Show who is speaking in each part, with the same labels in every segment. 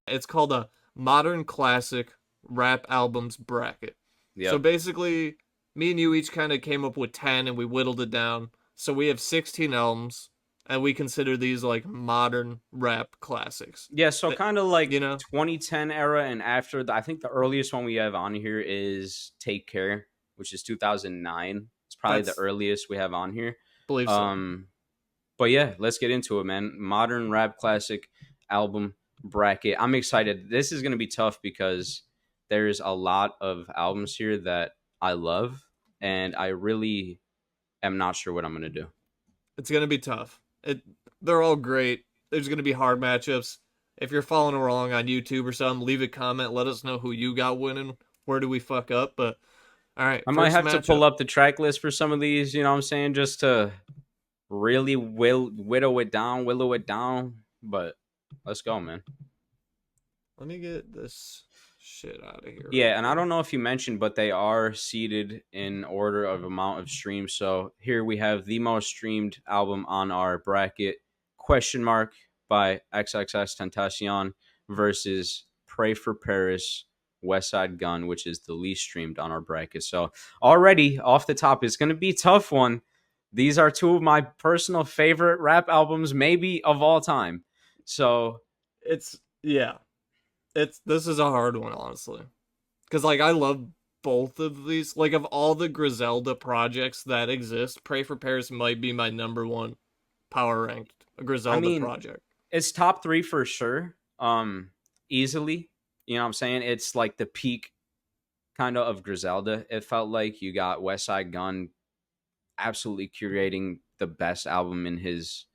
Speaker 1: It's called a Modern Classic Rap Albums Bracket. So
Speaker 2: Yep.
Speaker 1: basically, me and you each kind of came up with 10 and we whittled it down. So we have 16 albums, and we consider these like modern rap classics.
Speaker 2: Yeah, so
Speaker 1: That,
Speaker 2: kind of like
Speaker 1: you know,
Speaker 2: 2010 era and after. I think the earliest one we have on here is Take Care, which is 2009. It's probably the
Speaker 1: that's,
Speaker 2: earliest we have on here.
Speaker 1: believe so.
Speaker 2: Um, but yeah, let's get into it, man. Modern rap classic album bracket. I'm excited. This is going to be tough because there's a lot of albums here that I love, and I really am not sure what I'm going to do.
Speaker 1: It's going to be tough. They're all great. There's going to be hard matchups. If you're following along on YouTube or something, leave a comment. Let us know who you got winning. Where do we fuck up? But all right,
Speaker 2: I might
Speaker 1: first
Speaker 2: have to pull
Speaker 1: matchup.
Speaker 2: up the track list for some of these, you know what I'm saying, just to really willow it down. But let's go, man.
Speaker 1: Let me get this shit out of here real
Speaker 2: Yeah, and I
Speaker 1: quick.
Speaker 2: don't know if you mentioned, but they are seeded in order of amount of streams. So here we have the most streamed album on our bracket, Question Mark by XXXTentacion versus Pray for Paris, Westside Gunn, which is the least streamed on our bracket. So already off the top, it's going to be a tough one. These are two of my personal favorite rap albums, maybe of all time. So
Speaker 1: It's yeah. It's This is a hard one, honestly. Cause like I love both of these. Like of all the Griselda projects that exist, Pray for Paris might be my number one power ranked
Speaker 2: I
Speaker 1: Griselda
Speaker 2: mean,
Speaker 1: project.
Speaker 2: it's top three for sure. Easily. You know what I'm saying? It's like the peak kind of Griselda. It felt like you got Westside Gunn absolutely curating the best album in his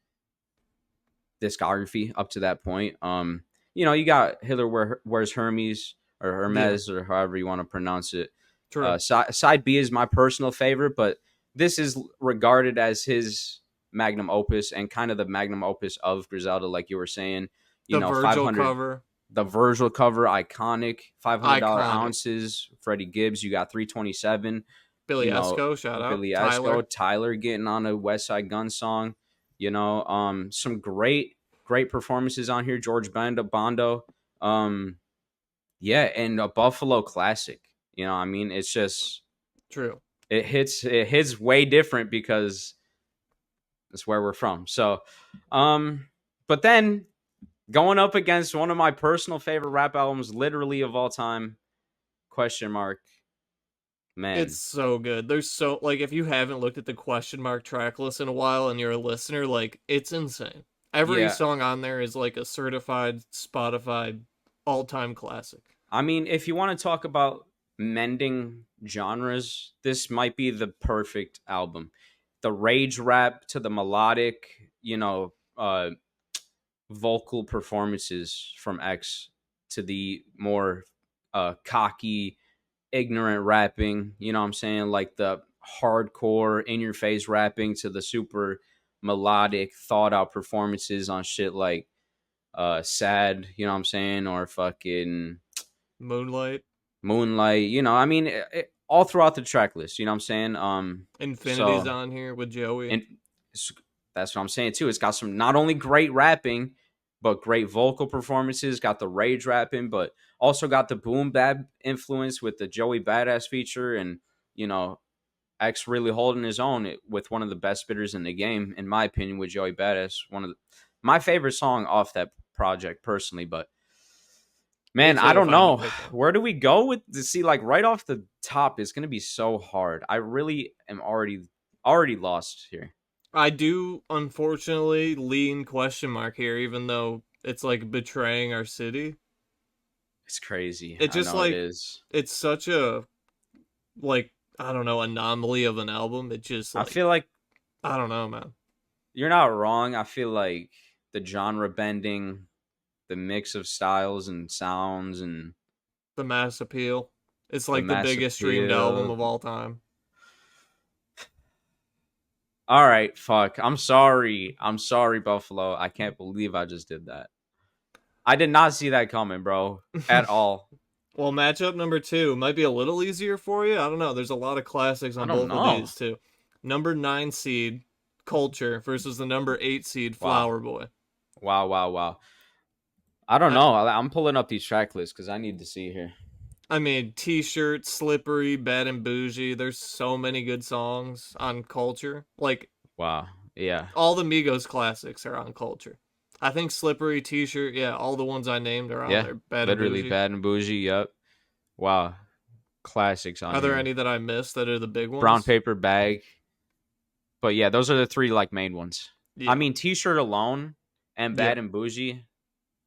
Speaker 2: discography up to that point. You got Hitler Where's Hermes or
Speaker 1: Yeah,
Speaker 2: Hermes or however you want to pronounce it.
Speaker 1: true.
Speaker 2: Side B is my personal favorite, but this is regarded as his magnum opus and kind of the magnum opus of Griselda, like you were saying.
Speaker 1: The
Speaker 2: Five
Speaker 1: Virgil
Speaker 2: hundred,
Speaker 1: cover,
Speaker 2: the Virgil cover, iconic. $500
Speaker 1: iconic.
Speaker 2: ounces. Freddie Gibbs, you got 327.
Speaker 1: Billy Esco, shout out.
Speaker 2: Billy Esco,
Speaker 1: Tyler.
Speaker 2: Tyler getting on a West Side Gun song. Some great performances on here. George Bondo, um, yeah, and a Buffalo classic. I mean, it's just
Speaker 1: True.
Speaker 2: it hits way different because that's where we're from. So, but then going up against one of my personal favorite rap albums, literally of all time, Question Mark,
Speaker 1: It's
Speaker 2: man,
Speaker 1: so good. There's so like if you haven't looked at the question mark track list in a while and you're a listener, like it's insane. Every
Speaker 2: yeah.
Speaker 1: song on there is like a certified Spotify all-time classic.
Speaker 2: I mean, if you want to talk about mending genres, this might be the perfect album. The rage rap to the melodic, vocal performances from X to the more cocky, ignorant rapping, you know what I'm saying? Like the hardcore, in your face rapping to the super melodic, thought out performances on shit like Sad, you know what I'm saying? Or fucking
Speaker 1: Moonlight,
Speaker 2: Moonlight, I mean, all throughout the track list, you know what I'm saying?
Speaker 1: Infinity's
Speaker 2: So,
Speaker 1: on here with Joey.
Speaker 2: and that's what I'm saying too. It's got some not only great rapping, but great vocal performances. Got the rage rapping, but also got the boom bap influence with the Joey Badass feature, and you know, X really holding his own with one of the best spitters in the game, in my opinion, with Joey Badass. My favorite song off that project, personally, but
Speaker 1: Me
Speaker 2: man, I
Speaker 1: too, if
Speaker 2: don't
Speaker 1: I had to
Speaker 2: know.
Speaker 1: pick one.
Speaker 2: Where do we go with to see like right off the top? It's gonna be so hard. I really am already lost here.
Speaker 1: I do unfortunately lean question mark here, even though it's like betraying our city.
Speaker 2: It's crazy.
Speaker 1: It
Speaker 2: I
Speaker 1: just
Speaker 2: know it
Speaker 1: like
Speaker 2: is.
Speaker 1: it's such a like I don't know anomaly of an album. It just
Speaker 2: I
Speaker 1: like
Speaker 2: feel like
Speaker 1: I don't know, man.
Speaker 2: you're not wrong. I feel like the genre bending, the mix of styles and sounds, and
Speaker 1: The mass appeal. It's
Speaker 2: the
Speaker 1: like the
Speaker 2: mass
Speaker 1: biggest streamed album
Speaker 2: appeal.
Speaker 1: of all time.
Speaker 2: All right, fuck. I'm sorry. I'm sorry, Buffalo. I can't believe I just did that. I did not see that coming, bro, at all.
Speaker 1: Well, matchup number two might be a little easier for you. I don't know. There's a lot of classics
Speaker 2: I
Speaker 1: on
Speaker 2: don't
Speaker 1: both of
Speaker 2: know.
Speaker 1: these too. Number 9 seed Culture versus the number 8 seed
Speaker 2: Wow.
Speaker 1: Flower Boy.
Speaker 2: Wow, wow, wow. I don't
Speaker 1: I,
Speaker 2: know. I'm pulling up these track lists because I need to see here.
Speaker 1: I mean, T-shirt, Slippery, Bad and Bougie. There's so many good songs on Culture. Like
Speaker 2: Wow. Yeah.
Speaker 1: all the Migos classics are on Culture. I think Slippery, T-shirt, yeah, all the ones I named are on
Speaker 2: Yeah.
Speaker 1: there. Bad and
Speaker 2: Literally
Speaker 1: Bougie.
Speaker 2: Bad and Bougie. Yep. Wow. Classics on
Speaker 1: Are there
Speaker 2: here.
Speaker 1: any that I missed that are the big
Speaker 2: Brown
Speaker 1: ones?
Speaker 2: Paper Bag. But yeah, those are the three like main ones. I
Speaker 1: Yeah,
Speaker 2: mean, T-shirt alone and
Speaker 1: yeah,
Speaker 2: Bad and Bougie,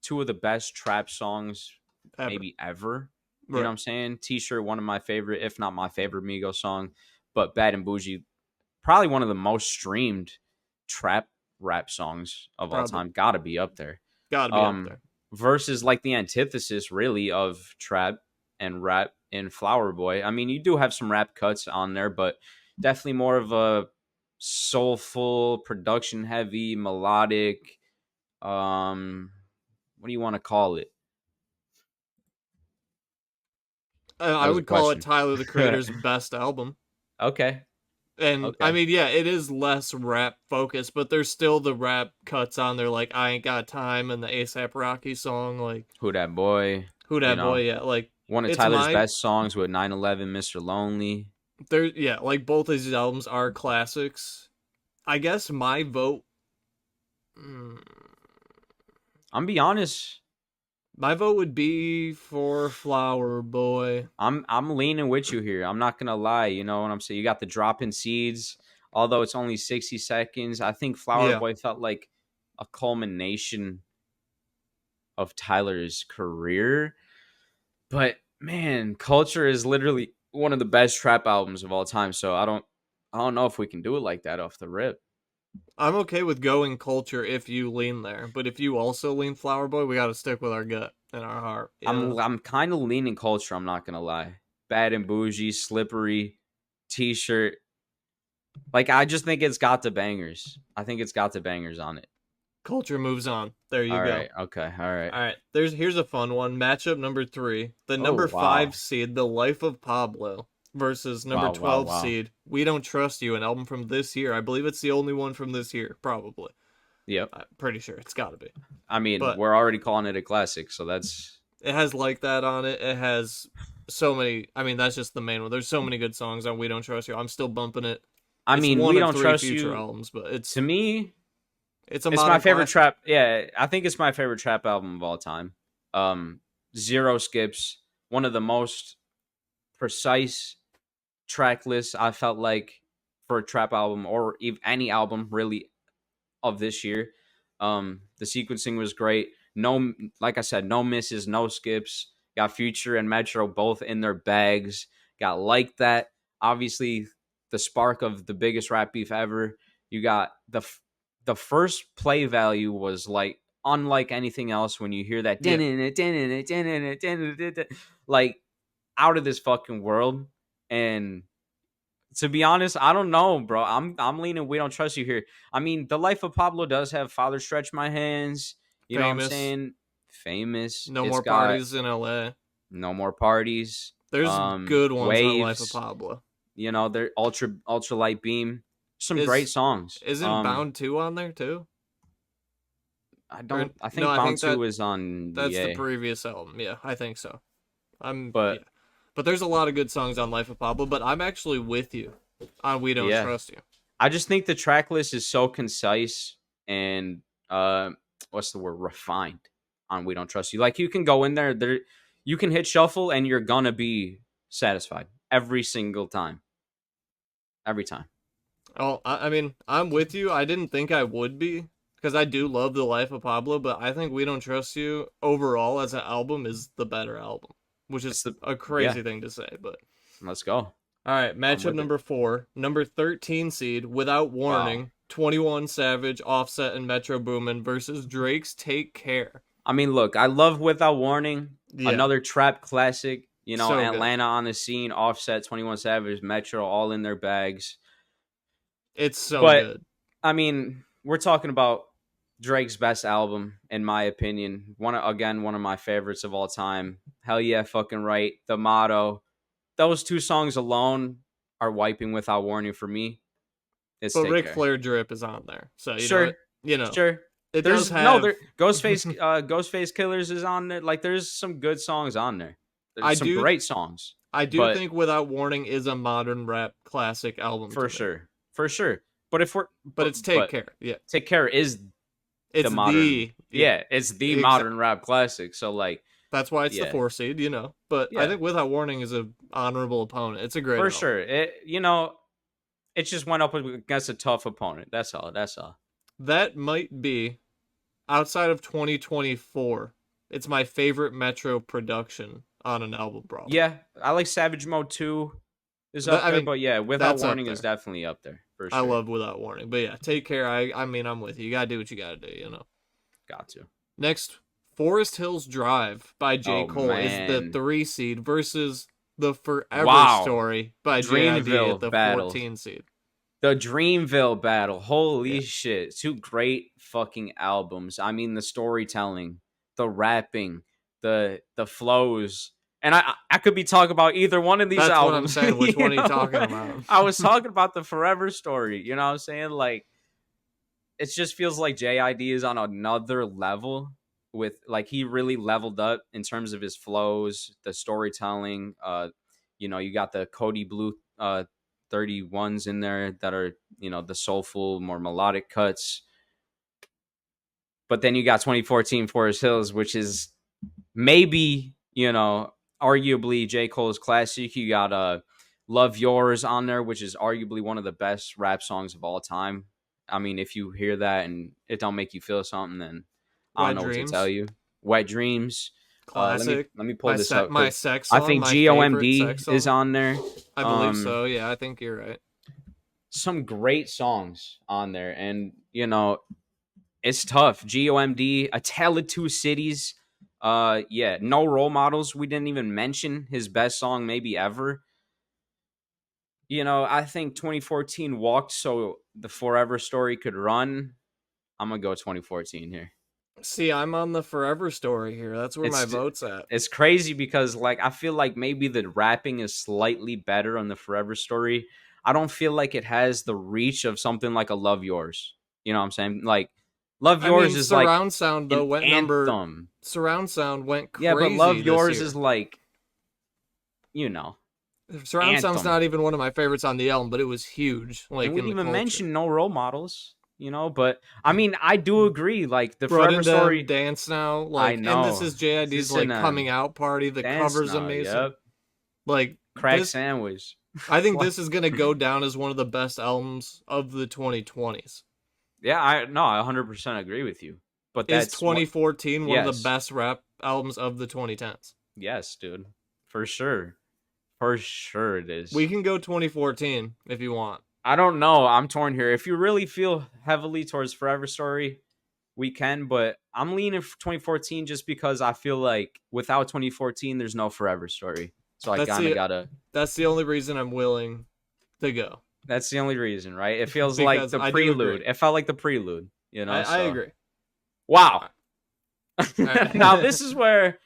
Speaker 2: two of the best trap songs
Speaker 1: ever.
Speaker 2: maybe ever. You know what
Speaker 1: Right,
Speaker 2: I'm saying? T-shirt, one of my favorite, if not my favorite Migos song. But Bad and Bougie, probably one of the most streamed trap rap songs of all
Speaker 1: probably.
Speaker 2: time. Gotta be up there.
Speaker 1: Gotta be up
Speaker 2: Um,
Speaker 1: there.
Speaker 2: versus like the antithesis really of trap and rap in Flower Boy. I mean, you do have some rap cuts on there, but definitely more of a soulful, production heavy, melodic. What do you want to call it? That
Speaker 1: I
Speaker 2: was a
Speaker 1: would call it
Speaker 2: question.
Speaker 1: Tyler the Creator's best album.
Speaker 2: Okay.
Speaker 1: And I
Speaker 2: Okay.
Speaker 1: mean, yeah, it is less rap focused, but there's still the rap cuts on there, like "I Ain't Got Time" and the ASAP Rocky song, like
Speaker 2: Who that boy?
Speaker 1: "Who
Speaker 2: You
Speaker 1: Dat Boy."
Speaker 2: know,
Speaker 1: Yeah, like
Speaker 2: one of
Speaker 1: it's
Speaker 2: Tyler's
Speaker 1: my
Speaker 2: best songs with 9/11, Mr. Lonely.
Speaker 1: there. Yeah, like both of these albums are classics. I guess my vote, mm,
Speaker 2: I'm be honest.
Speaker 1: my vote would be for Flower Boy.
Speaker 2: I'm leaning with you here. I'm not gonna lie. You know what I'm saying? You got the dropping seeds, although it's only 60 seconds. I think Flower
Speaker 1: Yeah,
Speaker 2: Boy felt like a culmination of Tyler's career. But man, Culture is literally one of the best trap albums of all time. So I don't know if we can do it like that off the rip.
Speaker 1: I'm okay with going Culture if you lean there, but if you also lean Flower Boy, we got to stick with our gut and our heart. Yeah,
Speaker 2: I'm kind of leaning Culture. I'm not gonna lie. Bad and Bougie, Slippery, T-shirt. Like I just think it's got the bangers. I think it's got the bangers on it.
Speaker 1: Culture moves on. There you
Speaker 2: All
Speaker 1: go.
Speaker 2: right. Okay. All right.
Speaker 1: All right, here's a fun one. Matchup number 3, the
Speaker 2: Oh
Speaker 1: number
Speaker 2: wow.
Speaker 1: 5 seed, The Life of Pablo, versus number
Speaker 2: Wow. Wow.
Speaker 1: 12
Speaker 2: Wow.
Speaker 1: seed, We Don't Trust You, an album from this year. I believe it's the only one from this year, probably.
Speaker 2: Yep.
Speaker 1: I'm pretty sure it's got to be.
Speaker 2: I mean,
Speaker 1: But
Speaker 2: we're already calling it a classic, so that's.
Speaker 1: it has Like That on it. It has so many. I mean, that's just the main one. There's so many good songs on We Don't Trust You. I'm still bumping it.
Speaker 2: I
Speaker 1: It's
Speaker 2: mean,
Speaker 1: one
Speaker 2: we
Speaker 1: of
Speaker 2: don't
Speaker 1: 3
Speaker 2: trust
Speaker 1: future
Speaker 2: you.
Speaker 1: albums, but
Speaker 2: To me,
Speaker 1: it's a
Speaker 2: it's my
Speaker 1: modern
Speaker 2: favorite
Speaker 1: classic.
Speaker 2: trap. Yeah, I think it's my favorite trap album of all time. Zero skips. One of the most precise track lists I felt like for a trap album or any album really of this year. The sequencing was great. No, like I said, no misses, no skips. Got Future and Metro both in their bags. Got Like That. Obviously, the spark of the biggest rap beef ever. You got the first play value was like unlike anything else when you hear that
Speaker 1: Yeah,
Speaker 2: like out of this fucking world. And to be honest, I don't know, bro. I'm leaning We Don't Trust You here. I mean, The Life of Pablo does have Father Stretch My Hands. You know what I'm
Speaker 1: Famous.
Speaker 2: saying? Famous.
Speaker 1: No
Speaker 2: It's
Speaker 1: More
Speaker 2: got
Speaker 1: Parties in LA.
Speaker 2: No More Parties.
Speaker 1: There's good ones on Life of
Speaker 2: Waves.
Speaker 1: Pablo.
Speaker 2: You know, they're ultra light beam. Some great
Speaker 1: Is
Speaker 2: songs.
Speaker 1: isn't Bound 2 on there too? Or
Speaker 2: I
Speaker 1: no,
Speaker 2: think
Speaker 1: I
Speaker 2: Bound
Speaker 1: think
Speaker 2: 2 is on
Speaker 1: that's the
Speaker 2: EA.
Speaker 1: previous album. Yeah, I think so.
Speaker 2: But
Speaker 1: Yeah. But there's a lot of good songs on Life of Pablo, but I'm actually with you on We Don't
Speaker 2: yeah.
Speaker 1: Trust You.
Speaker 2: I just think the track list is so concise and what's the word, refined on We Don't Trust You. Like you can go in there, you can hit shuffle and you're gonna be satisfied every single time. Every time.
Speaker 1: Oh, I mean, I'm with you. I didn't think I would be because I do love The Life of Pablo, but I think We Don't Trust You overall as an album is the better album, which
Speaker 2: It's
Speaker 1: is
Speaker 2: the
Speaker 1: a
Speaker 2: yeah,
Speaker 1: crazy thing to say, but
Speaker 2: let's go.
Speaker 1: all right,
Speaker 2: I'm
Speaker 1: matchup
Speaker 2: with it.
Speaker 1: number 4, number 13 seed, Without
Speaker 2: Wow.
Speaker 1: Warning, 21 Savage, Offset, and Metro Boomin versus Drake's Take Care.
Speaker 2: I mean, look, I love Without Warning,
Speaker 1: Yeah,
Speaker 2: another trap classic. You know,
Speaker 1: so good.
Speaker 2: Atlanta on the scene, Offset, 21 Savage, Metro, all in their bags.
Speaker 1: It's so
Speaker 2: But
Speaker 1: good.
Speaker 2: I mean, we're talking about Drake's best album, in my opinion. One of my favorites of all time. Hell yeah, fucking right. The motto. Those two songs alone are wiping Without Warning for me. It's
Speaker 1: But
Speaker 2: Take
Speaker 1: Ric
Speaker 2: Care.
Speaker 1: Flair drip is on there, so you know
Speaker 2: Sure,
Speaker 1: it. You know,
Speaker 2: sure.
Speaker 1: It does
Speaker 2: There's no
Speaker 1: have.
Speaker 2: there Ghostface Killers is on there. Like there's some good songs on there.
Speaker 1: I
Speaker 2: There's some
Speaker 1: do.
Speaker 2: great songs.
Speaker 1: I do
Speaker 2: But
Speaker 1: think Without Warning is a modern rap classic album to
Speaker 2: for
Speaker 1: me.
Speaker 2: sure. For sure. But if we're
Speaker 1: But it's Take Care. Yeah.
Speaker 2: Take Care is the
Speaker 1: It's
Speaker 2: modern,
Speaker 1: the
Speaker 2: yeah, it's the modern rap classic. So like,
Speaker 1: that's why it's the
Speaker 2: yeah,
Speaker 1: 4 seed, But I
Speaker 2: yeah,
Speaker 1: think Without Warning is an honorable opponent. It's a great
Speaker 2: for
Speaker 1: album.
Speaker 2: sure. It just went up against a tough opponent. That's all. That's all.
Speaker 1: That might be outside of 2024. It's my favorite Metro production on an album, probably.
Speaker 2: Yeah, I like Savage Mode 2 is up there, but yeah, Without Warning is definitely up there for sure.
Speaker 1: I love Without Warning, but yeah, Take Care. I mean, I'm with you. You gotta do what you gotta do,
Speaker 2: Got to.
Speaker 1: Next, Forest Hills Drive by J. Cole is the 3 seed versus the Forever Story by Dreamville at the battle. 14 seed.
Speaker 2: The Dreamville battle. Holy shit. 2 great fucking albums. I mean, the storytelling, the rapping, the flows. And I could be talking about either one of these albums.
Speaker 1: That's what I'm saying. Which one are you talking about?
Speaker 2: I was talking about the Forever Story. You know what I'm saying? Like, it just feels like JID is on another level with, like, he really leveled up in terms of his flows, the storytelling. You got the Cody Blue 31s in there that are, the soulful, more melodic cuts. But then you got 2014 Forest Hills, which is maybe, arguably J. Cole's classic. You got Love Yours on there, which is arguably one of the best rap songs of all time. I mean, if you hear that and it don't make you feel something, then I don't know what to tell you. Wet Dreams.
Speaker 1: Classic.
Speaker 2: Let me pull this up.
Speaker 1: My sex song,
Speaker 2: I think GOMD is on there.
Speaker 1: I believe so. Yeah, I think you're right.
Speaker 2: Some great songs on there. And, it's tough. GOMD, A Tale of Two Cities. No Role Models. We didn't even mention his best song maybe ever. I think 2014 walked so the Forever Story could run. I'm going to go 2014 here.
Speaker 1: See, I'm on the Forever Story here. That's where my vote's at.
Speaker 2: It's crazy because, like, I feel like maybe the rapping is slightly better on the Forever Story. I don't feel like it has the reach of something like a Love Yours. You know what I'm saying? Like, Love Yours is like
Speaker 1: surround sound though went
Speaker 2: anthem.
Speaker 1: Surround sound went crazy.
Speaker 2: Yeah, but Love Yours is like,
Speaker 1: Surround sound's not even one of my favorites on the album, but it was huge. Like,
Speaker 2: and we didn't even mention No Role Models. But I mean, I do agree. Like the Forever Story,
Speaker 1: Dance Now, like, I know. And this is JID's like coming out party. The cover's amazing. Yep. Like
Speaker 2: Crack Sandwich.
Speaker 1: I think this is gonna go down as one of the best albums of the 2020s.
Speaker 2: Yeah, I 100% agree with you. But that's
Speaker 1: 2014 one of the best rap albums of the 2010s.
Speaker 2: Yes, dude, for sure. For sure it is.
Speaker 1: We can go 2014 if you want.
Speaker 2: I don't know. I'm torn here. If you really feel heavily towards Forever Story, we can, but I'm leaning for 2014 just because I feel like without 2014, there's no Forever Story. So I kind of gotta.
Speaker 1: That's the only reason I'm willing to go.
Speaker 2: That's the only reason, right? It feels like the prelude. It felt like the prelude, I
Speaker 1: agree.
Speaker 2: Wow. Now this is where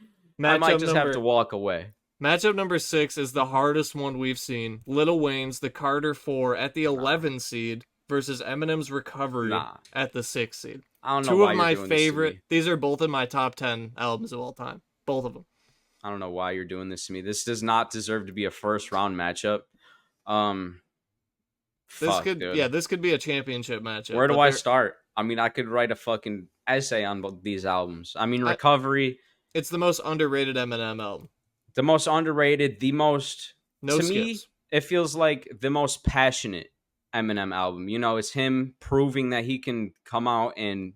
Speaker 2: I might just have to walk away.
Speaker 1: Matchup number 6 is the hardest one we've seen. Lil Wayne's The Carter 4 at the 11 seed versus Eminem's Recovery at the 6 seed.
Speaker 2: I don't know.
Speaker 1: Two of my favorite. These are both in my top 10 albums of all time. Both of them.
Speaker 2: I don't know why you're doing this to me. This does not deserve to be a first round matchup.
Speaker 1: This could be a championship matchup.
Speaker 2: Where do I start? I mean, I could write a fucking essay on these albums. I mean, Recovery.
Speaker 1: It's the most underrated Eminem album.
Speaker 2: The most underrated, the most,
Speaker 1: to
Speaker 2: skips. Me, it feels like the most passionate Eminem album. It's him proving that he can come out and,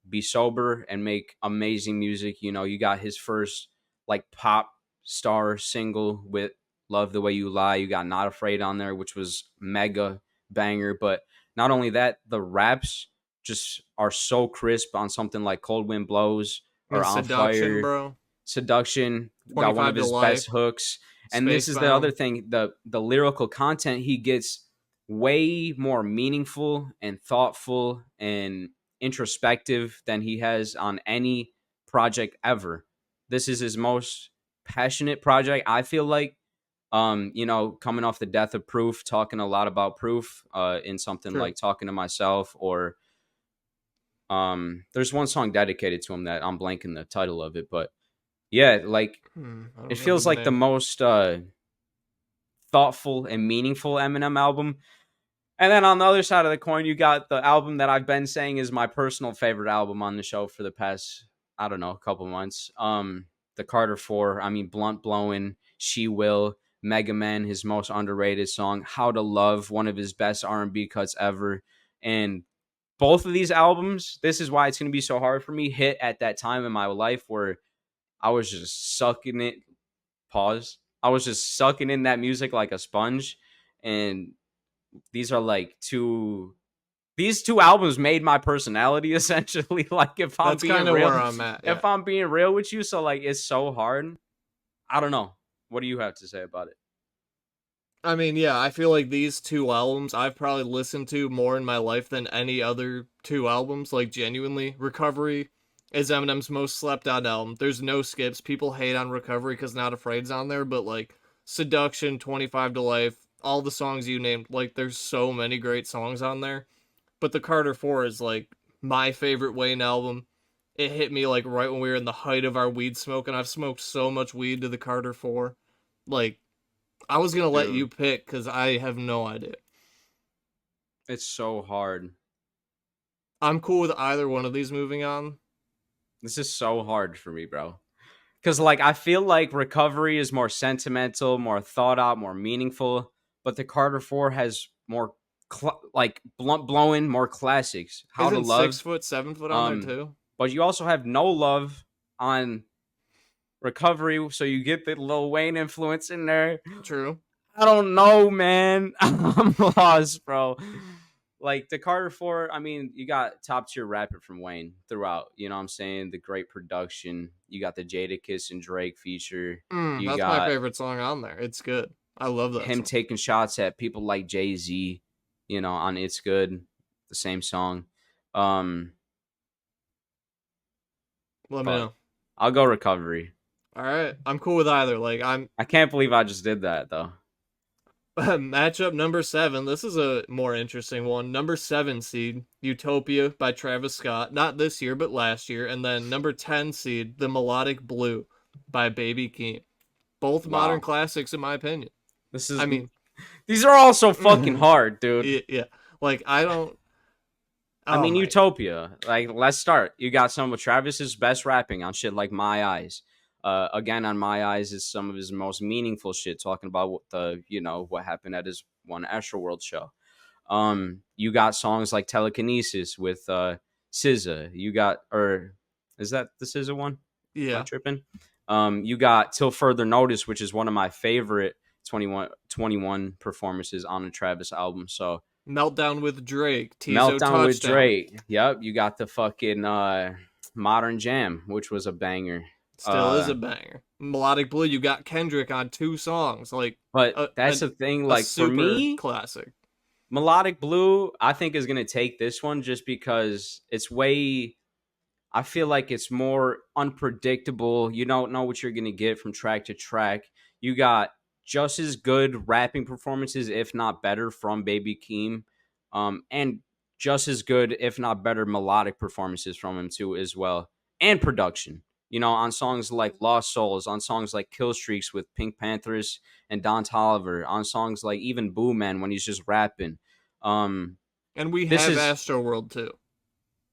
Speaker 2: be sober and make amazing music. You got his first, like, pop star single with Love the Way You Lie. You got Not Afraid on there, which was mega banger. But not only that, the raps just are so crisp on something like Cold Wind Blows or On Fire.
Speaker 1: Bro.
Speaker 2: Seduction got one of his best hooks. And this is the other thing, the lyrical content he gets way more meaningful and thoughtful and introspective than he has on any project ever. This is his most passionate project, I feel like. Coming off the death of Proof, talking a lot about Proof in something like Talking to Myself or There's one song dedicated to him that I'm blanking the title of it, but yeah, like
Speaker 1: I
Speaker 2: it
Speaker 1: don't know
Speaker 2: feels
Speaker 1: the
Speaker 2: like the
Speaker 1: name.
Speaker 2: most thoughtful and meaningful Eminem album. And then on the other side of the coin, you got the album that I've been saying is my personal favorite album on the show for the past, I don't know, a couple months. The Carter 4, I mean, Blunt Blowin', She Will, Mega Man, his most underrated song, How to Love, one of his best R&B cuts ever. And both of these albums, this is why it's going to be so hard for me, hit at that time in my life where I was just sucking it. Pause. I was just sucking in that music like a sponge. And these are like these two albums made my personality essentially. Like
Speaker 1: That's kind of where I'm at. Yeah.
Speaker 2: if I'm being real with you, so like it's so hard. I don't know. What do you have to say about it?
Speaker 1: I mean, yeah, I feel like these two albums I've probably listened to more in my life than any other two albums. Like, genuinely, Recovery is Eminem's most slept on album. There's no skips. People hate on Recovery because Not Afraid's on there, but like Seduction, 25 to Life, all the songs you named, like, there's so many great songs on there. But the Carter 4 is like my favorite Wayne album. It hit me like right when we were in the height of our weed smoke, and I've smoked so much weed to the Carter 4. Like, I was gonna let you
Speaker 2: Dude,
Speaker 1: pick because I have no idea.
Speaker 2: it's so hard.
Speaker 1: I'm cool with either one of these moving on.
Speaker 2: This is so hard for me, bro. Because like I feel like Recovery is more sentimental, more thought out, more meaningful, but the Carter 4 has more like blunt blowing, more classics. How to
Speaker 1: Isn't
Speaker 2: Love.
Speaker 1: 6 foot, 7 foot on there
Speaker 2: Um,
Speaker 1: too?
Speaker 2: but you also have No Love on Recovery, so you get the Lil Wayne influence in there.
Speaker 1: True.
Speaker 2: I don't know, man. I'm lost, bro. Like the Carter 4, I mean, you got top tier rapper from Wayne throughout. You know what I'm saying? The great production. You got the Jadakiss and Drake feature. You
Speaker 1: That's my
Speaker 2: got
Speaker 1: favorite song on there. It's good. I love that
Speaker 2: him
Speaker 1: song.
Speaker 2: taking shots at people like Jay-Z, you know, on It's Good, the same song. Um,
Speaker 1: Let me
Speaker 2: but
Speaker 1: know.
Speaker 2: I'll go Recovery.
Speaker 1: All right, I'm cool with either. Like, I'm
Speaker 2: I can't believe I just did that though.
Speaker 1: matchup number 7. This is a more interesting one. Number 7 seed, Utopia by Travis Scott. Not this year, but last year. And then number 10 seed, The Melodic Blue by Baby Keem. Both modern
Speaker 2: Wow.
Speaker 1: classics, in my opinion.
Speaker 2: This
Speaker 1: I
Speaker 2: is
Speaker 1: mean,
Speaker 2: these are all so fucking hard, dude.
Speaker 1: yeah. Like, I don't.
Speaker 2: I
Speaker 1: Oh
Speaker 2: mean,
Speaker 1: my.
Speaker 2: Utopia. Like, let's start. You got some of Travis's best rapping on shit like My Eyes. Again, on My Eyes is some of his most meaningful shit, talking about what what happened at his one Astroworld show. You got songs like Telekinesis with SZA. You got, or is that the SZA one? Am I
Speaker 1: Yeah.
Speaker 2: tripping? You got Till Further Notice, which is one of my favorite 21 performances on a Travis album. So
Speaker 1: Meltdown with Drake. Tizo
Speaker 2: Meltdown with
Speaker 1: Touchdown.
Speaker 2: Drake. Yep, you got the fucking Modern Jam, which was a banger.
Speaker 1: Still is
Speaker 2: Uh,
Speaker 1: a banger. Melodic Blue, you got Kendrick on 2 songs. Like,
Speaker 2: but
Speaker 1: a,
Speaker 2: that's
Speaker 1: a,
Speaker 2: the thing.
Speaker 1: a
Speaker 2: Like for
Speaker 1: super
Speaker 2: me,
Speaker 1: classic.
Speaker 2: Melodic Blue, I think is gonna take this one just because it's way. I feel like it's more unpredictable. You don't know what you're gonna get from track to track. You got just as good rapping performances, if not better, from Baby Keem, and just as good, if not better, melodic performances from him too, as well, and production. You know, on songs like Lost Souls, on songs like Kill Streaks with Pink Panthers and Don Tolliver, on songs like even Boomin when he's just rapping. Um,
Speaker 1: And we
Speaker 2: this
Speaker 1: have
Speaker 2: is
Speaker 1: Astroworld too.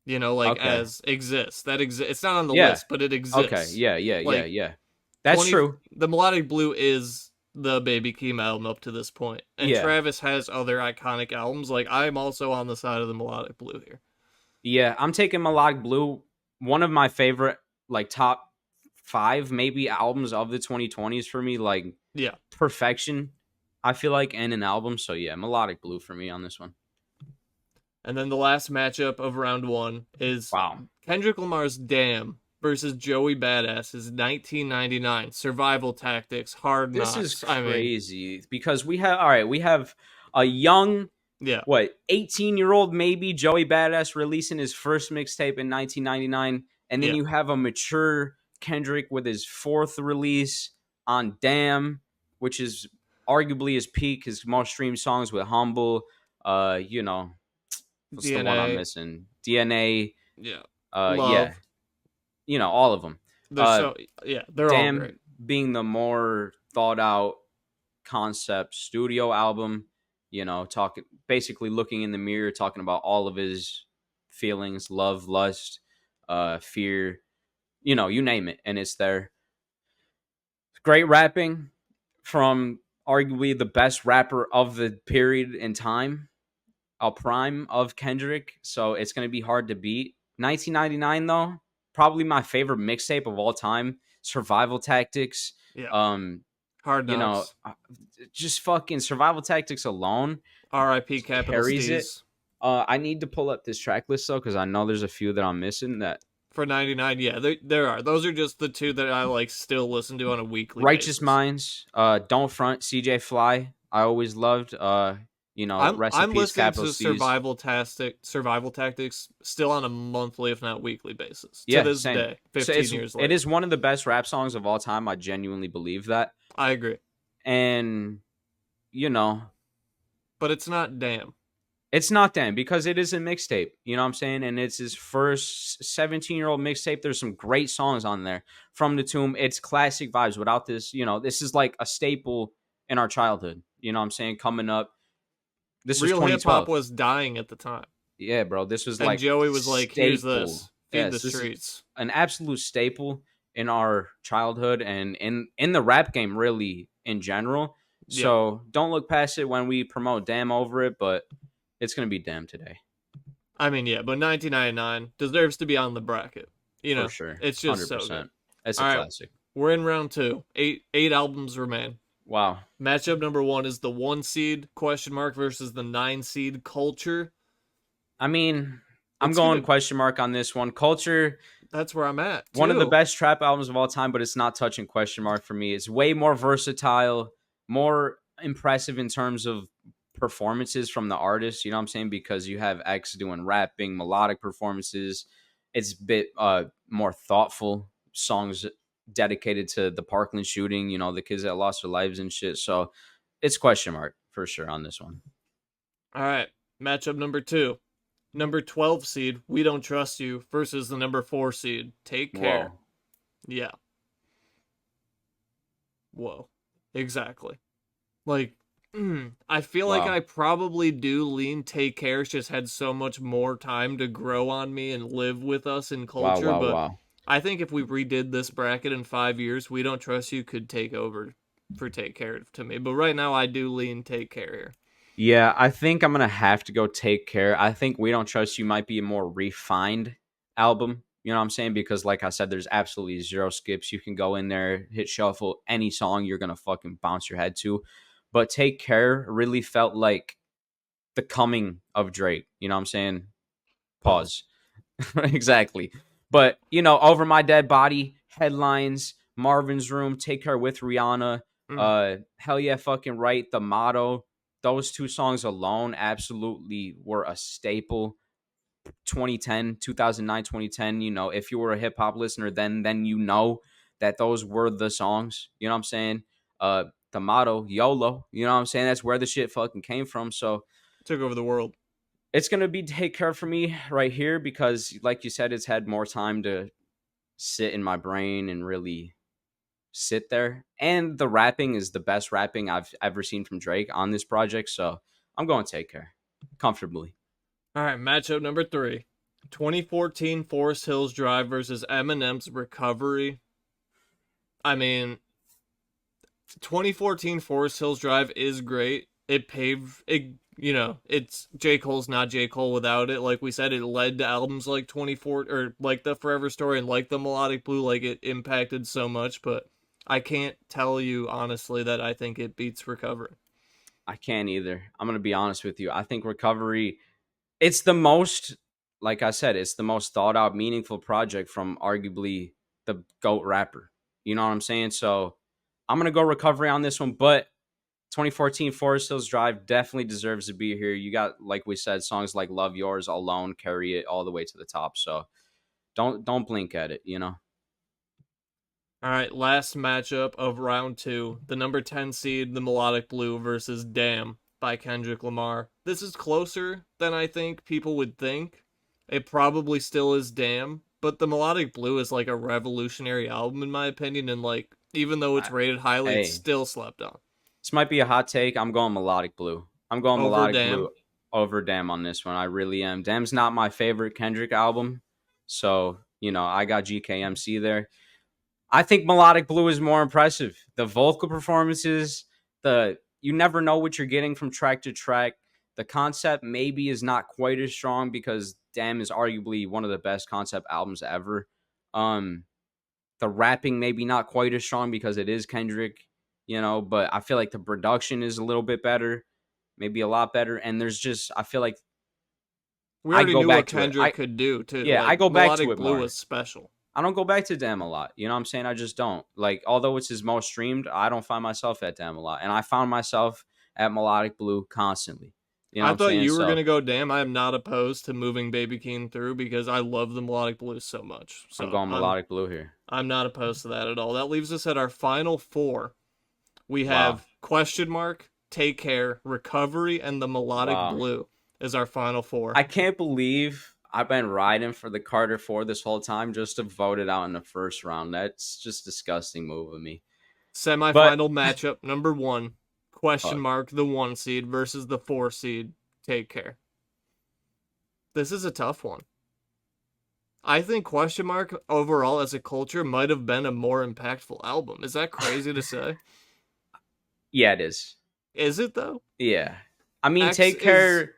Speaker 1: You know, like,
Speaker 2: okay.
Speaker 1: as exists. That exists. It's not on the
Speaker 2: Yeah.
Speaker 1: list, but it
Speaker 2: Okay.
Speaker 1: exists. Like,
Speaker 2: Yeah. That's
Speaker 1: 20.
Speaker 2: true.
Speaker 1: The Melodic Blue is the Baby Keem album up to this point. And
Speaker 2: Yeah.
Speaker 1: Travis has other iconic albums. Like, I'm also on the side of the Melodic Blue here.
Speaker 2: Yeah. I'm taking Melodic Blue. One of my favorite, like, top 5 maybe albums of the 2020s for me. Like,
Speaker 1: Yeah.
Speaker 2: perfection, I feel like, in an album. So, yeah, Melodic Blue for me on this one.
Speaker 1: And then the last matchup of round 1 is
Speaker 2: Wow.
Speaker 1: Kendrick Lamar's Damn versus Joey Badass's 1999 Survival Tactics Hard
Speaker 2: This is
Speaker 1: Knocks. I mean,
Speaker 2: crazy because we have a young,
Speaker 1: yeah.
Speaker 2: 18-year-old maybe Joey Badass releasing his first mixtape in 1999, and then
Speaker 1: Yeah.
Speaker 2: you have a mature Kendrick with his fourth release on Damn, which is arguably his peak, his most streamed songs with Humble. You know, what's the one I'm
Speaker 1: DNA.
Speaker 2: missing? DNA.
Speaker 1: Yeah.
Speaker 2: Yeah,
Speaker 1: Love.
Speaker 2: all of them.
Speaker 1: They're so yeah, they're all great.
Speaker 2: Damn being the more thought out concept studio album, talking basically looking in the mirror, talking about all of his feelings, love, lust, fear, you name it, and it's there. Great rapping from arguably the best rapper of the period in time, a prime of Kendrick. So it's going to be hard to beat. 1999, though, probably my favorite mixtape of all time. Survival Tactics.
Speaker 1: Yeah.
Speaker 2: Um,
Speaker 1: Hard
Speaker 2: you know,
Speaker 1: Knocks.
Speaker 2: just fucking Survival Tactics alone
Speaker 1: R.I.P. Capital
Speaker 2: carries it.
Speaker 1: Steez.
Speaker 2: I need to pull up this track list though, because I know there's a few that I'm missing. That
Speaker 1: For 99, yeah, there are. Those are just the two that I like still listen to on a weekly
Speaker 2: Righteous
Speaker 1: basis.
Speaker 2: Minds, Don't Front, CJ Fly. I always loved. Rest in
Speaker 1: I'm
Speaker 2: peace,
Speaker 1: listening
Speaker 2: Capital
Speaker 1: to
Speaker 2: Steez.
Speaker 1: Survival Tactics still on a monthly, if not weekly basis. To
Speaker 2: Yeah,
Speaker 1: this
Speaker 2: same.
Speaker 1: day,
Speaker 2: So
Speaker 1: 15 years
Speaker 2: it
Speaker 1: later.
Speaker 2: is one of the best rap songs of all time. I genuinely believe that.
Speaker 1: I agree.
Speaker 2: And you know,
Speaker 1: But it's not damn.
Speaker 2: it's not them because it is a mixtape. You know what I'm saying? And it's his first 17-year-old mixtape. There's some great songs on there. From the Tomb, it's classic vibes. Without this, this is like a staple in our childhood. You know what I'm saying? Coming up. This was
Speaker 1: Real hip hop
Speaker 2: 2012.
Speaker 1: was dying at the time.
Speaker 2: Yeah, bro. This was
Speaker 1: And
Speaker 2: like
Speaker 1: Joey was like, here's
Speaker 2: staple.
Speaker 1: this. Feed the
Speaker 2: Yes, this is
Speaker 1: streets.
Speaker 2: an absolute staple in our childhood and in the rap game really in general.
Speaker 1: Yeah.
Speaker 2: So don't look past it when we promote Damn over it, but it's gonna be Damn today.
Speaker 1: I mean, yeah, but 1999 deserves to be on the bracket.
Speaker 2: For sure.
Speaker 1: It's just so good.
Speaker 2: 100%. It's a
Speaker 1: All right,
Speaker 2: classic.
Speaker 1: we're in round two. Eight albums remain.
Speaker 2: Wow.
Speaker 1: Matchup number 1 is the 1 seed question mark versus the 9 seed Culture.
Speaker 2: I mean, I'm
Speaker 1: It's
Speaker 2: going
Speaker 1: gonna.
Speaker 2: question mark on this one. Culture,
Speaker 1: That's where I'm at.
Speaker 2: one of the
Speaker 1: Too.
Speaker 2: best trap albums of all time, but it's not touching question mark for me. It's way more versatile, more impressive in terms of performances from the artist. You know what I'm saying? Because you have X doing rapping, melodic performances. It's a bit more thoughtful songs dedicated to the Parkland shooting. The kids that lost their lives and shit. So it's question mark for sure on this one.
Speaker 1: All right. Matchup number 2. Number 12 seed, We Don't Trust You, versus the number 4 seed, Take Care.
Speaker 2: Whoa.
Speaker 1: Yeah. Whoa. Exactly. Like, I feel like
Speaker 2: Wow.
Speaker 1: I probably do lean Take Care. It's just had so much more time to grow on me and live with us in
Speaker 2: Wow.
Speaker 1: culture.
Speaker 2: Wow.
Speaker 1: But
Speaker 2: Wow.
Speaker 1: I think if we redid this bracket in 5 years, We Don't Trust You could take over for Take Care to me. But right now, I do lean Take Care here.
Speaker 2: Yeah, I think I'm gonna have to go Take Care. I think We Don't Trust You might be a more refined album. You know what I'm saying? Because like I said, there's absolutely zero skips. You can go in there, hit shuffle, any song you're gonna fucking bounce your head to. But Take Care really felt like the coming of Drake. You know what I'm saying? Pause. Exactly. But Over My Dead Body, Headlines, Marvin's Room, Take Care with Rihanna, Hell Yeah Fucking Right, The Motto. Those two songs alone absolutely were a staple. 2010, 2009, 2010. If you were a hip hop listener then that those were the songs. You know what I'm saying? The motto, YOLO. You know what I'm saying? That's where the shit fucking came from. So
Speaker 1: Took over the world.
Speaker 2: it's gonna be Take Care for me right here because, like you said, it's had more time to sit in my brain and really sit there. And the rapping is the best rapping I've ever seen from Drake on this project. So I'm going Take Care comfortably.
Speaker 1: All right, matchup number 3. 2014 Forest Hills Drive versus Eminem's Recovery. I mean, 2014 Forest Hills Drive is great. It paved it. It's J. Cole's not J. Cole without it. Like we said, it led to albums like 24 or like the Forever Story and like the Melodic Blue. Like it impacted so much, but I can't tell you honestly that I think it beats Recovery.
Speaker 2: I can't either. I'm gonna be honest with you. I think Recovery, it's the most, like I said, it's the most thought out, meaningful project from arguably the GOAT rapper. You know what I'm saying? So I'm gonna go Recovery on this one, but 2014 Forest Hills Drive definitely deserves to be here. You got, like we said, songs like Love Yours alone carry it all the way to the top. So don't blink at it.
Speaker 1: All right, last matchup of round 2. The number 10 seed, the Melodic Blue versus Damn by Kendrick Lamar. This is closer than I think people would think. It probably still is Damn, but the Melodic Blue is like a revolutionary album in my opinion, and like even though it's
Speaker 2: I,
Speaker 1: rated highly, it's
Speaker 2: hey,
Speaker 1: still slept on.
Speaker 2: this might be a hot take. I'm going Melodic Blue. I'm going
Speaker 1: Over
Speaker 2: Melodic Blue
Speaker 1: Damn.
Speaker 2: over Damn on this one. I really am. Damn's not my favorite Kendrick album, so I got GKMC there. I think Melodic Blue is more impressive. The vocal performances, the you never know what you're getting from track to track. The concept maybe is not quite as strong because Damn is arguably one of the best concept albums ever. Um, the rapping maybe not quite as strong because it is Kendrick, but I feel like the production is a little bit better, maybe a lot better. And there's just I feel like
Speaker 1: We
Speaker 2: I
Speaker 1: already
Speaker 2: go
Speaker 1: knew what
Speaker 2: back to it.
Speaker 1: Kendrick could do too.
Speaker 2: I
Speaker 1: Like
Speaker 2: go back to
Speaker 1: Melodic
Speaker 2: it
Speaker 1: Blue
Speaker 2: more.
Speaker 1: was special.
Speaker 2: I don't go back to Damn a lot. You know what I'm saying? I just don't. Like, although it's his most streamed, I don't find myself at Damn a lot. And I found myself at Melodic Blue constantly. You know what
Speaker 1: I
Speaker 2: I'm
Speaker 1: thought
Speaker 2: saying?
Speaker 1: you were
Speaker 2: So
Speaker 1: gonna go Damn. I am not opposed to moving Baby Keem through because I love the Melodic Blue so much.
Speaker 2: I'm
Speaker 1: So
Speaker 2: going Melodic Blue here.
Speaker 1: I'm not opposed to that at all. That leaves us at our final four. We
Speaker 2: Wow.
Speaker 1: have Question Mark, Take Care, Recovery, and the Melodic
Speaker 2: Wow.
Speaker 1: Blue is our final four.
Speaker 2: I can't believe I've been riding for the Carter 4 this whole time just to vote it out in the first round. That's just disgusting move of me. But
Speaker 1: Semi-final matchup number one. Question
Speaker 2: fuck.
Speaker 1: Mark, the 1 seed versus the 4 seed. Take Care. This is a tough one. I think Question Mark overall as a culture might have been a more impactful album. Is that crazy to say?
Speaker 2: Yeah, it is.
Speaker 1: Is it though?
Speaker 2: Yeah. I mean,
Speaker 1: X
Speaker 2: Take
Speaker 1: is
Speaker 2: Care.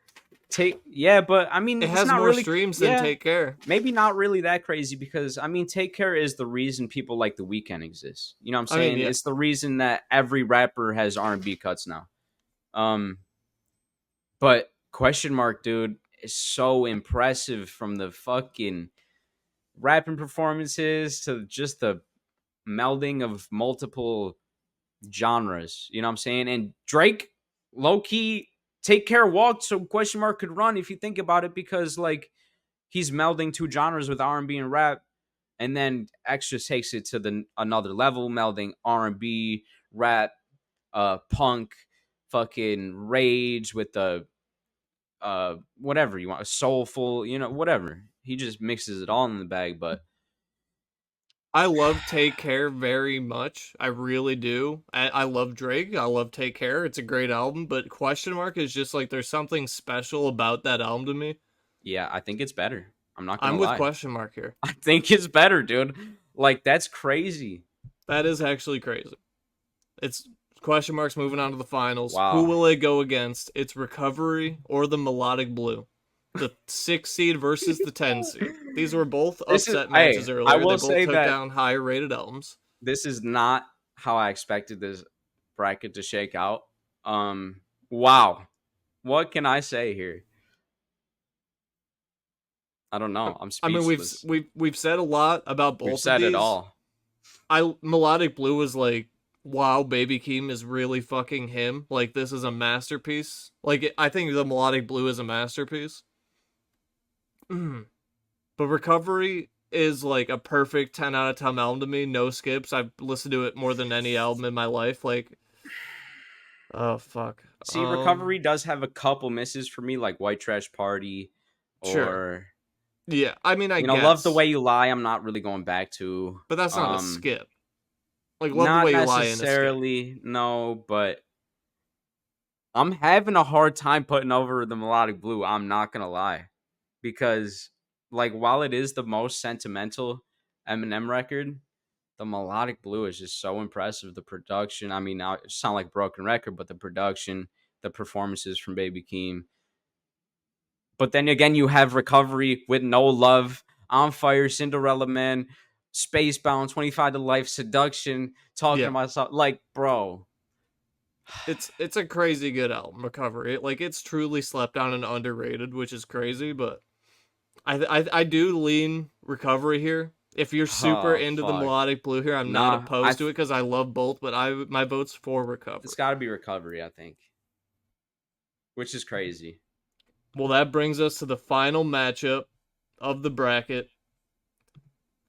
Speaker 2: Yeah, but I mean,
Speaker 1: it
Speaker 2: it's
Speaker 1: has
Speaker 2: not
Speaker 1: more
Speaker 2: really.
Speaker 1: streams than
Speaker 2: Yeah,
Speaker 1: Take Care.
Speaker 2: maybe not really that crazy because I mean, Take Care is the reason people like The Weeknd exists. You know what I'm
Speaker 1: I mean,
Speaker 2: saying?
Speaker 1: yeah.
Speaker 2: It's the reason that every rapper has R&B cuts now. Um, but Question Mark, dude, is so impressive from the fucking rapping performances to just the melding of multiple genres. You know what I'm saying? And Drake, low key, Take Care walked so Question Mark could run if you think about it because like he's melding two genres with R&B and rap, and then X just takes it to the another level, melding R&B, rap, punk, fucking rage with the whatever you want, soulful, whatever. He just mixes it all in the bag, but
Speaker 1: I love Take Care very much. I really do. I love Drake. I love Take Care. It's a great album, but Question Mark is just like there's something special about that album to me.
Speaker 2: yeah, I think it's better. I'm not gonna
Speaker 1: I'm with
Speaker 2: lie.
Speaker 1: Question Mark here.
Speaker 2: I think it's better, dude. Like that's crazy.
Speaker 1: That is actually crazy. It's Question Mark's moving on to the finals. Who
Speaker 2: Wow.
Speaker 1: will it go against? It's Recovery or the Melodic Blue. The 6 seed versus the 10 seed. These were both
Speaker 2: This is
Speaker 1: upset
Speaker 2: hey,
Speaker 1: matches
Speaker 2: I
Speaker 1: earlier. They
Speaker 2: will
Speaker 1: both
Speaker 2: say
Speaker 1: took
Speaker 2: that
Speaker 1: down higher rated albums.
Speaker 2: this is not how I expected this bracket to shake out. Wow. What can I say here? I don't know. I'm
Speaker 1: I mean,
Speaker 2: speechless.
Speaker 1: we've said a lot about
Speaker 2: We've
Speaker 1: both of
Speaker 2: said it
Speaker 1: these.
Speaker 2: all.
Speaker 1: Melodic Blue was like, wow, Baby Keem is really fucking him. Like this is a masterpiece. Like I think the Melodic Blue is a masterpiece. But Recovery is like a perfect 10 out of 10 album to me. No skips. I've listened to it more than any album in my life. Like, oh fuck.
Speaker 2: See, Recovery does have a couple misses for me, like White Trash Party
Speaker 1: Sure.
Speaker 2: or
Speaker 1: Yeah. I mean, I
Speaker 2: Love the
Speaker 1: guess,
Speaker 2: Way You Lie. I'm not really going back to.
Speaker 1: but that's not a skip. Like, Love the
Speaker 2: Not
Speaker 1: Way You Lie in a skip.
Speaker 2: necessarily, no, but I'm having a hard time putting over the Melodic Blue. I'm not gonna lie, because like while it is the most sentimental Eminem record, the Melodic Blue is just so impressive. The production, I mean, now it sound like broken record, but the production, the performances from Baby Keem. But then again, you have Recovery with No Love, On Fire, Cinderella Man, Spacebound, 25 to Life, Seduction, Talking
Speaker 1: Yeah.
Speaker 2: to Myself. Like, bro.
Speaker 1: It's a crazy good album, Recovery. Like, it's truly slept on and underrated, which is crazy, but I do lean Recovery here. If you're super
Speaker 2: Oh,
Speaker 1: into the
Speaker 2: fuck.
Speaker 1: Melodic Blue here, I'm not
Speaker 2: Nah,
Speaker 1: opposed to it because I love both, but my vote's for Recovery.
Speaker 2: it's got to be Recovery, I think. Which is crazy.
Speaker 1: Well, that brings us to the final matchup of the bracket.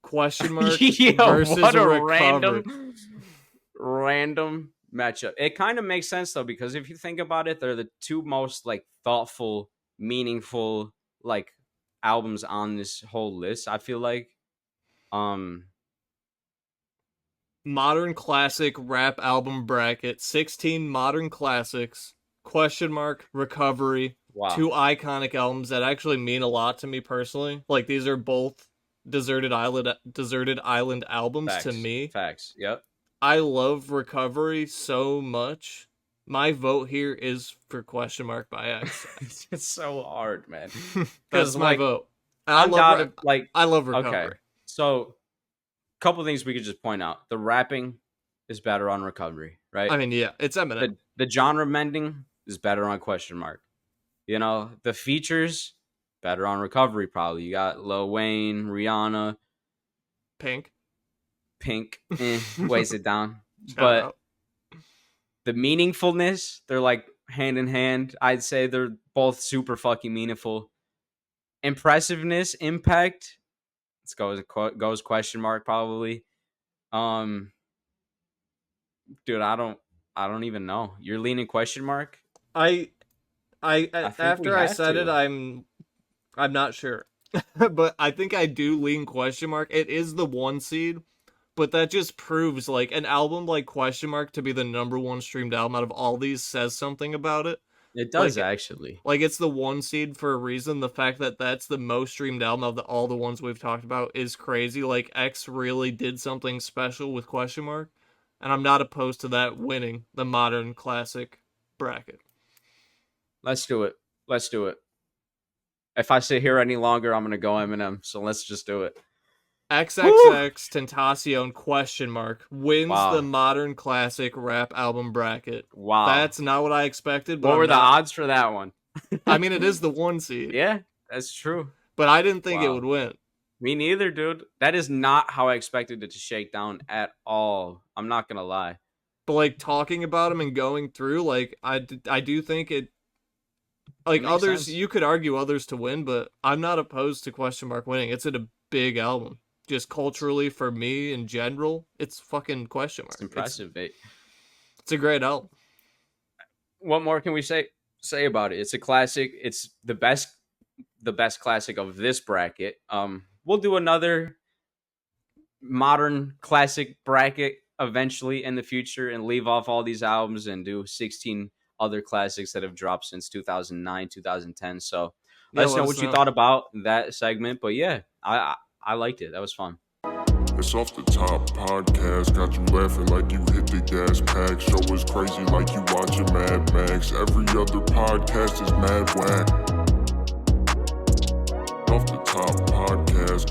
Speaker 1: Question Mark
Speaker 2: Yo,
Speaker 1: versus
Speaker 2: what a
Speaker 1: Recovery.
Speaker 2: random matchup. It kind of makes sense though, because if you think about it, they're the two most like thoughtful, meaningful, like albums on this whole list, I feel like.
Speaker 1: Modern classic rap album bracket, 16 modern classics, question mark, recovery,
Speaker 2: Wow.
Speaker 1: 2 iconic albums that actually mean a lot to me personally. Like, these are both Deserted Island albums to
Speaker 2: Facts.
Speaker 1: me.
Speaker 2: Facts. Yep.
Speaker 1: I love Recovery so much. My vote here is for question mark by X.
Speaker 2: It's so hard, man.
Speaker 1: That's my
Speaker 2: like,
Speaker 1: vote.
Speaker 2: I'm down to, like,
Speaker 1: I love
Speaker 2: okay.
Speaker 1: Recovery.
Speaker 2: So, couple things we could just point out. The rapping is better on Recovery, right?
Speaker 1: I mean, yeah, it's Eminem.
Speaker 2: The genre mending is better on question mark. You know, the features better on Recovery probably. You got Lil Wayne, Rihanna,
Speaker 1: Pink,
Speaker 2: weighs it down.
Speaker 1: Shout
Speaker 2: But
Speaker 1: out.
Speaker 2: the meaningfulness, they're like hand in hand. I'd say they're both super fucking meaningful. Impressiveness, impact, goes question mark probably. Dude, I don't even know. You're leaning question mark?
Speaker 1: I
Speaker 2: think
Speaker 1: after
Speaker 2: we
Speaker 1: I
Speaker 2: have
Speaker 1: said
Speaker 2: to.
Speaker 1: it, I'm not sure. But I think I do lean question mark. It is the 1 seed, but that just proves like an album like question mark to be the number 1 streamed album out of all these says something about it.
Speaker 2: It does,
Speaker 1: Like,
Speaker 2: actually.
Speaker 1: Like, it's the 1 seed for a reason. The fact that that's the most streamed album of all the ones we've talked about is crazy. Like, X really did something special with question mark, and I'm not opposed to that winning the modern classic bracket.
Speaker 2: Let's do it. If I sit here any longer, I'm gonna go Eminem. So let's just do it.
Speaker 1: XXXTentacion question mark wins the modern classic rap album bracket.
Speaker 2: Wow.
Speaker 1: That's not what I expected. But
Speaker 2: what were the odds for that one?
Speaker 1: I mean, it is the 1 seed.
Speaker 2: Yeah, that's true.
Speaker 1: But I didn't think it would win.
Speaker 2: Me neither, dude. That is not how I expected it to shake down at all. I'm not gonna lie.
Speaker 1: But like talking about him and going through, like I do think it. Like others, you could argue others to win, but I'm not opposed to question mark winning. It's a big album, just culturally for me in general. It's fucking question mark.
Speaker 2: It's impressive.
Speaker 1: It's a great album.
Speaker 2: What more can we say about it? It's a classic. It's the best classic of this bracket. We'll do another modern classic bracket eventually in the future and leave off all these albums and do 16 other classics that have dropped since 2009, 2010. So let us know what you thought about that segment. But yeah, I liked it. That was fun.
Speaker 3: It's Off the Top podcast, got you laughing like you hit the gas pack. Show is crazy like you watching Mad Max. Every other podcast is mad whack. Off the Top podcast.